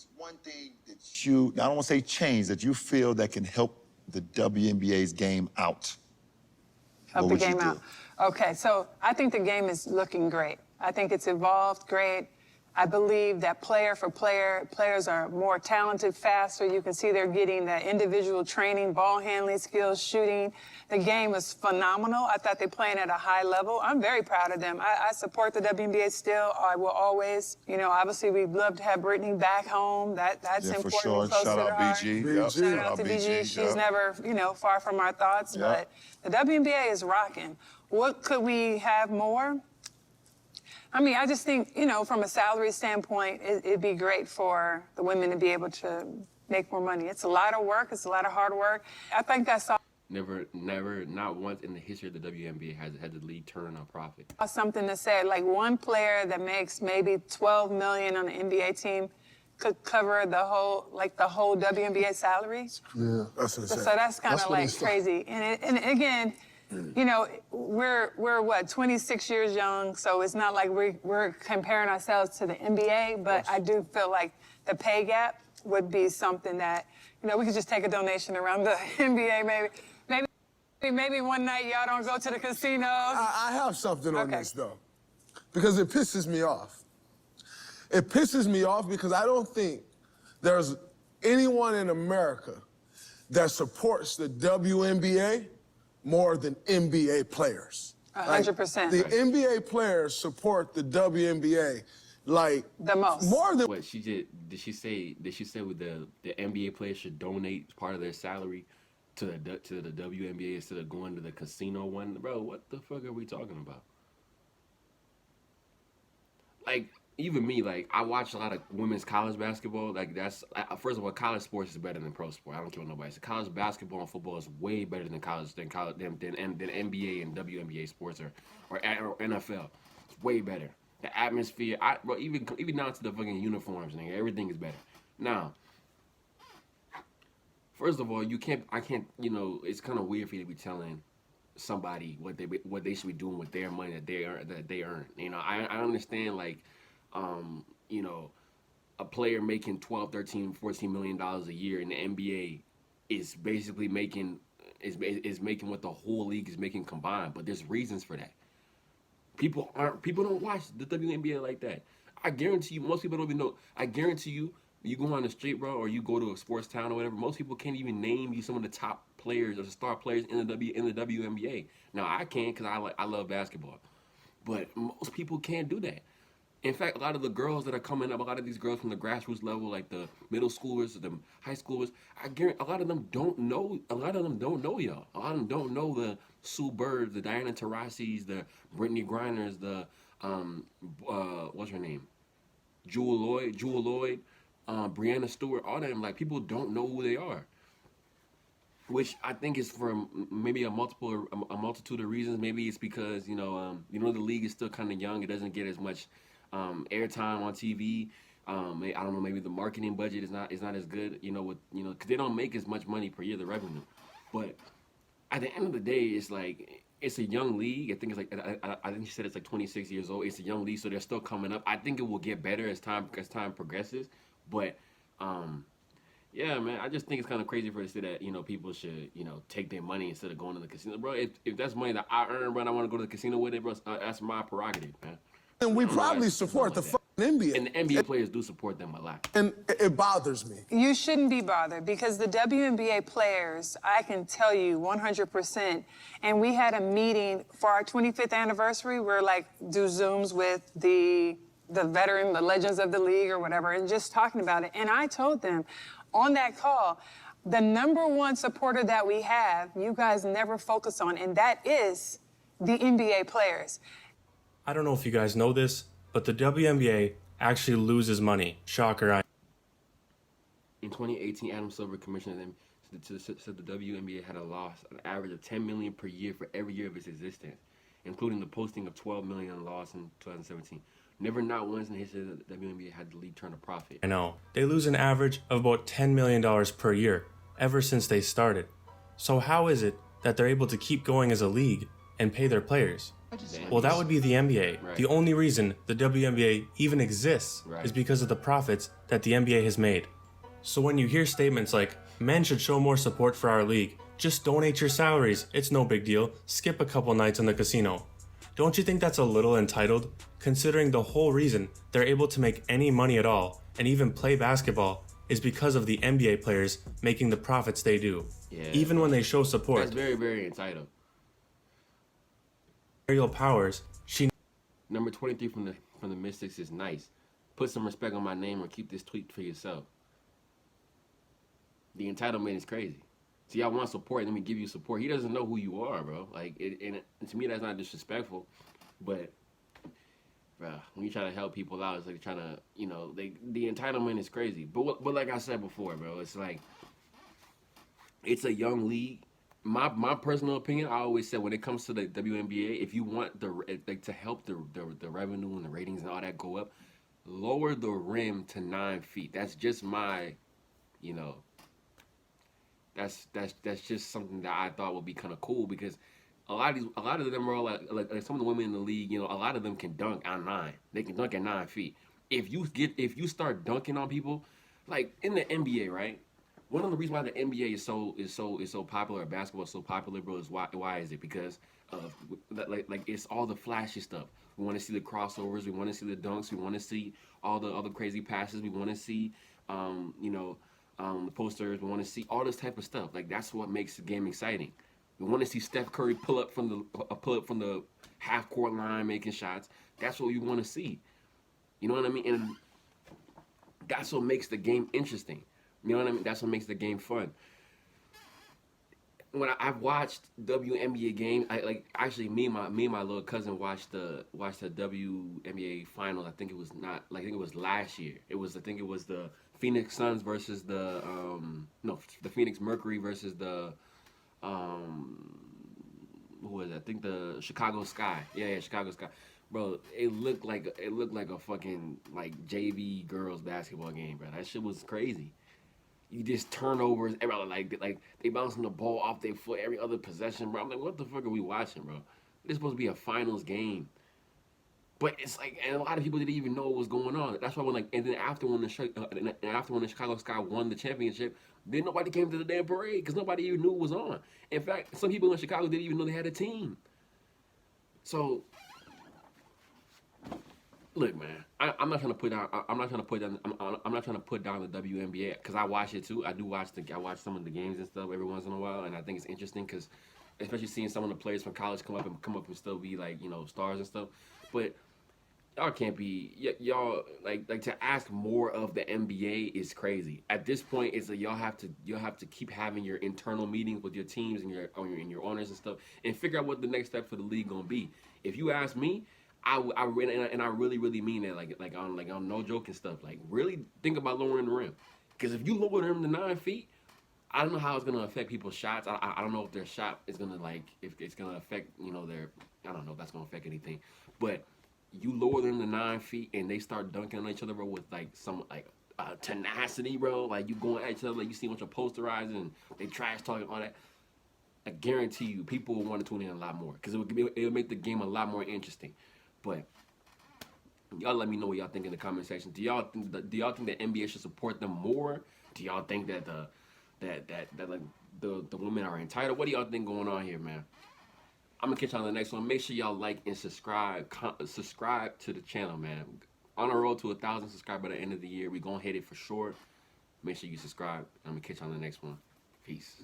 There's one thing that you, I don't want to say change, that you feel that can help the WNBA's game out. Help the game out. Okay, so I think the game is looking great. I think it's evolved great. I believe that player for player, players are more talented, faster. You can see they're getting that individual training, ball handling skills, shooting. The game is phenomenal. I thought they're playing at a high level. I'm very proud of them. I support the WNBA still. I will always, you know, obviously we'd love to have Brittany back home. That's important. For sure. Close Shout to out the heart. BG. Shout out to BG. She's never, you know, far from our thoughts. But the WNBA is rocking. What could we have more? I mean, I just think, you know, from a salary standpoint, it'd be great for the women to be able to make more money. It's a lot of work. It's a lot of hard work. I think I saw... Never, not once in the history of the WNBA has had the league turn a profit. Something to say, like one player that makes maybe $12 million on the NBA team could cover the whole WNBA salary. Yeah, that's insane. So that's kind of like crazy. And again, you know, we're what, 26 years young, so it's not like we're comparing ourselves to the NBA, but I do feel like the pay gap would be something that, you know, we could just take a donation around the NBA maybe one night y'all don't go to the casinos. I have something on this, though, because it pisses me off. It pisses me off because I don't think there's anyone in America that supports the WNBA more than NBA players. 100%. The NBA players support the WNBA like the most. More than what did she say with the NBA players should donate part of their salary to the WNBA instead of going to the casino one? Bro, what the fuck are we talking about? Like, even me, like, I watch a lot of women's college basketball. Like, that's, first of all, college sports is better than pro sport. I don't care what nobody says. College basketball and football is way better than NBA and WNBA sports or NFL. It's way better. The atmosphere, bro, even down to the fucking uniforms, nigga, everything is better. Now, first of all, I can't, you know, it's kind of weird for you to be telling somebody what they should be doing with their money that they earn. You know, I understand, like, you know, a player making $12, $13, $14 million a year in the NBA is basically making what the whole league is making combined. But there's reasons for that. People don't watch the WNBA like that. I guarantee you, most people don't even know. I guarantee you, you go on the street, bro, or you go to a sports town or whatever, most people can't even name you some of the top players or the star players in the WNBA. Now, I can because I love basketball. But most people can't do that. In fact, a lot of the girls that are coming up, a lot of these girls from the grassroots level, like the middle schoolers, the high schoolers, I guarantee a lot of them don't know y'all. A lot of them don't know the Sue Birds, the Diana Taurasi's, the Brittany Griners, the what's her name? Jewel Lloyd, Brianna Stewart, all of them. Like, people don't know who they are. Which I think is for maybe a multitude of reasons. Maybe it's because, you know, the league is still kind of young. It doesn't get as much airtime on TV. I don't know. Maybe the marketing budget is not as good. You know, because they don't make as much money per year, the revenue. But at the end of the day, it's like it's a young league. I think it's like I think she said it's like 26 years old. It's a young league, so they're still coming up. I think it will get better as time progresses. But yeah, man, I just think it's kind of crazy for us to say that, you know, people should, you know, take their money instead of going to the casino. Bro, if that's money that I earn, bro, and I want to go to the casino with it, bro, that's my prerogative, man. And we probably support the NBA. And the NBA players do support them a lot. And it bothers me. You shouldn't be bothered because the WNBA players, I can tell you 100%, and we had a meeting for our 25th anniversary. We're like, do Zooms with the veteran, the legends of the league or whatever, and just talking about it. And I told them on that call, the number one supporter that we have, you guys never focus on, and that is the NBA players. I don't know if you guys know this, but the WNBA actually loses money. Shocker. In 2018, Adam Silver commissioned them said the WNBA had a loss, an average of $10 million per year for every year of its existence, including the posting of $12 million loss in 2017. Never, not once in the history of the WNBA had the league turn a profit. I know. They lose an average of about $10 million per year ever since they started. So how is it that they're able to keep going as a league and pay their players? Well, that would be the NBA. Right. The only reason the WNBA even exists Right. is because of the profits that the NBA has made. So when you hear statements like, men should show more support for our league, just donate your salaries, it's no big deal, skip a couple nights in the casino. Don't you think that's a little entitled, considering the whole reason they're able to make any money at all and even play basketball is because of the NBA players making the profits they do, even when they show support. That's very, very entitled. Aerial powers, she Number 23 from the Mystics is nice. Put some respect on my name or keep this tweet for yourself. The entitlement is crazy. See, y'all want support, let me give you support. He doesn't know who you are, bro. Like, and to me, that's not disrespectful. But, bro, when you try to help people out, it's like trying to, you know, the entitlement is crazy. But like I said before, bro, it's like, it's a young league. My personal opinion, I always said when it comes to the WNBA, if you want to help the revenue and the ratings and all that go up, lower the rim to 9 feet. That's just my, you know, that's just something that I thought would be kind of cool because a lot of them are all like some of the women in the league, you know, a lot of them can dunk on 9. They can dunk at 9 feet. If you start dunking on people, like in the NBA, right? One of the reasons why the NBA is so popular, basketball is so popular, bro, is why is it? Because of like it's all the flashy stuff. We want to see the crossovers, we want to see the dunks, we want to see all the other crazy passes, we want to see the posters, we want to see all this type of stuff. Like that's what makes the game exciting. We want to see Steph Curry pull up from the half court line making shots. That's what we want to see. You know what I mean? And that's what makes the game interesting. You know what I mean? That's what makes the game fun. When I've watched WNBA games, me and my little cousin watched the WNBA finals. I think it was last year. I think it was the Phoenix Suns versus the Phoenix Mercury versus the who was it? I think the Chicago Sky. Yeah, Chicago Sky. Bro, it looked like a fucking like JV girls basketball game, bro. That shit was crazy. You just turnovers, like they bouncing the ball off their foot every other possession, bro. I'm like, what the fuck are we watching, bro? This supposed to be a finals game, but it's like, and a lot of people didn't even know what was going on. That's why and then after when the Chicago Sky won the championship, then nobody came to the damn parade because nobody even knew what was on. In fact, some people in Chicago didn't even know they had a team. So. Look, man, I'm not trying to put down. I'm not trying to put down the WNBA because I watch it too. I watch some of the games and stuff every once in a while, and I think it's interesting because, especially seeing some of the players from college come up and still be like, you know, stars and stuff. But y'all can't be y'all like to ask more of the NBA is crazy. At this point, it's like y'all have to keep having your internal meetings with your teams and your owners and stuff, and figure out what the next step for the league gonna be. If you ask me. I really mean that, like on no joke and stuff. Like, really think about lowering the rim, because if you lower the rim to 9 feet, I don't know how it's gonna affect people's shots. I don't know if their shot is gonna if it's gonna affect their. I don't know if that's gonna affect anything, but you lower them to 9 feet and they start dunking on each other, bro, with some tenacity, bro. Like you going at each other, like you see a bunch of posterizing and they trash talking all that. I guarantee you, people will want to tune in a lot more because it'll make the game a lot more interesting. But y'all let me know what y'all think in the comment section. Do y'all think that NBA should support them more? Do y'all think that the women are entitled? What do y'all think going on here, man? I'm gonna catch y'all on the next one. Make sure y'all like and subscribe to the channel, man. On a road to 1,000 subscribers by the end of the year. We gonna hit it for sure. Make sure you subscribe. I'm gonna catch y'all on the next one. Peace.